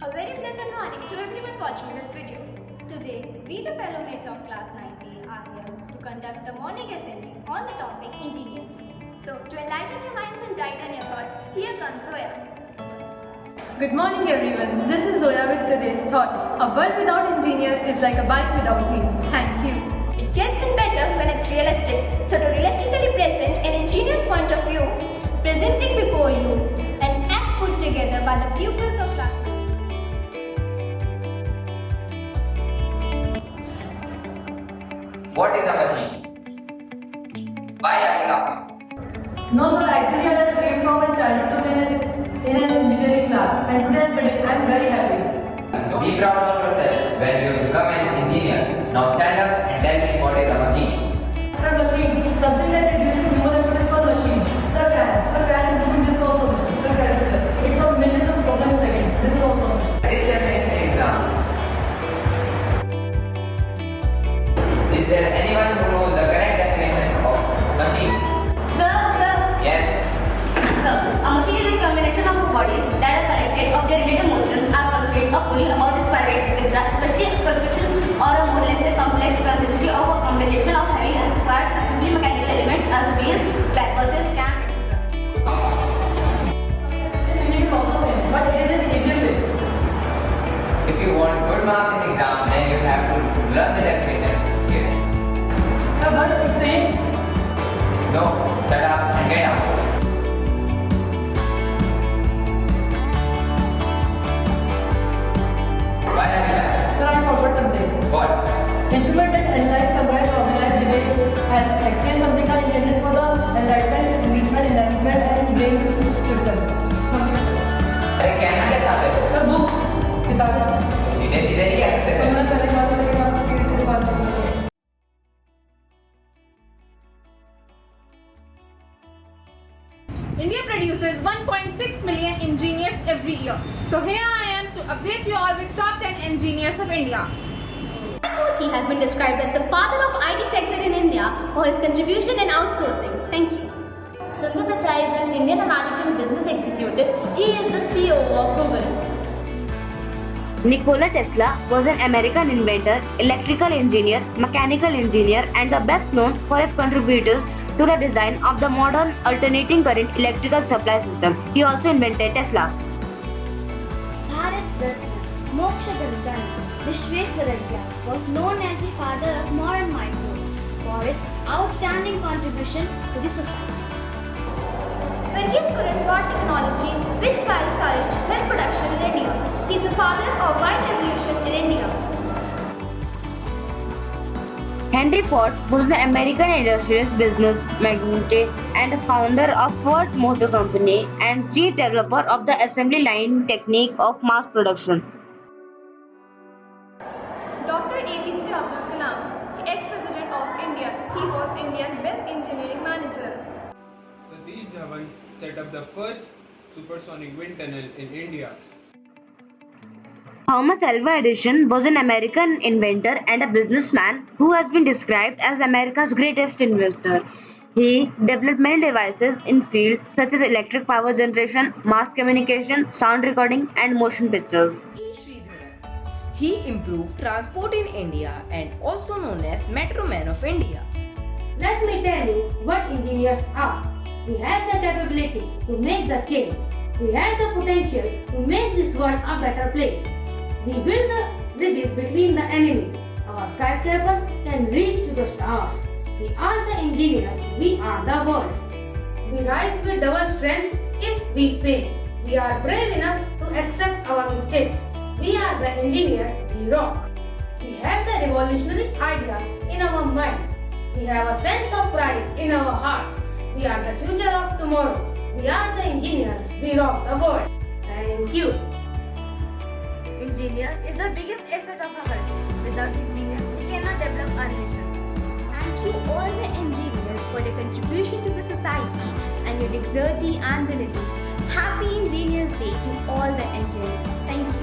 A very pleasant morning to everyone watching this video. Today, we the fellow mates of class 9D are here to conduct the morning assembly on the topic Engineers Day. So, to enlighten your minds and brighten your thoughts, here comes Zoya. Good morning everyone, this is Zoya with today's thought. A world without engineer is like a bike without wheels. Thank you. It gets in better when it's realistic. So to realistically present an engineer's point of view, presenting before you an act put together by the pupils of class. What is a machine? Why are you laughing? No sir, actually I have dreamed from my childhood in an engineering class and today I'm studying. I'm very happy. Be proud of yourself when you become an engineer. Now stand up and tell me what is a machine. Sir, machine, something that reduces human effort is called machine. Sir, can is doing this is also machine. Sir, calculator. It solves millions of problems a second. This is also machine. What is definition exam? Is there anyone who knows the correct definition of machine? Sir. Yes. Sir, a machine is a combination of bodies that are connected of their related motions are constrained or pulling about its private, etc., especially in construction or a more or less complex complexity of a combination of heavy and required assembly mechanical elements as wheels, buses, cam, etc. Meaning is also same, but it is an easier way. If you want good marks in exam, then you have to learn the definition given. Sir, but it's same. No, shut up and get out. Why are you laughing? Sir, I forgot something. What? Instrument that enlightens survive organized debate has actually something are intended for the enlightenment, enrichment, enhancement and brain system. अरे कहना क्या चाहते हो? Sir books किताबें सीधे सीधे ही कह सकते हो। पहले बात करेंगे आप सीधे बात करेंगे। India produces 1.6 million engineers every year. So here I am to update you all with top 10 engineers of India. He has been described as the father of IT sector in India for his contribution in outsourcing. Thank you. Sundar Pichai is an Indian-American business executive. He is the CEO of Google. Nikola Tesla was an American inventor, electrical engineer, mechanical engineer, and the best known for his contributions to the design of the modern alternating current electrical supply system. He also invented Tesla. Bharat Ratna Moksha Gandhara Vishveshwaraya was known as the father of modern Mysore for his outstanding contribution to the society. Verghese Kuran brought technology which encouraged film production in India. He is the father of white revolution in India. Henry Ford was the American industrialist, business magnate, and founder of Ford Motor Company and chief developer of the assembly line technique of mass production. Dr. APJ Abdul Kalam, ex-president of India, he was India's best engineering manager. Satish Dhawan set up the first supersonic wind tunnel in India. Thomas Alva Edison was an American inventor and a businessman who has been described as America's greatest inventor. He developed many devices in fields such as electric power generation, mass communication, sound recording, and motion pictures. He improved transport in India and also known as Metro Man of India. Let me tell you what engineers are. We have the capability to make the change. We have the potential to make this world a better place. We build the bridges between the enemies. Our skyscrapers can reach to the stars. We are the engineers. We are the world. We rise with double strength if we fail. We are brave enough to accept our mistakes. We are the engineers. We rock. We have the revolutionary ideas in our minds. We have a sense of pride in our hearts. We are the future of tomorrow. We are the engineers. We rock the world. Thank you. Engineer is the biggest asset of a country. Without engineers, we cannot develop our nation. Thank you all the engineers for your contribution to the society and your dexterity and diligence. Happy Engineers Day to all the engineers. Thank you.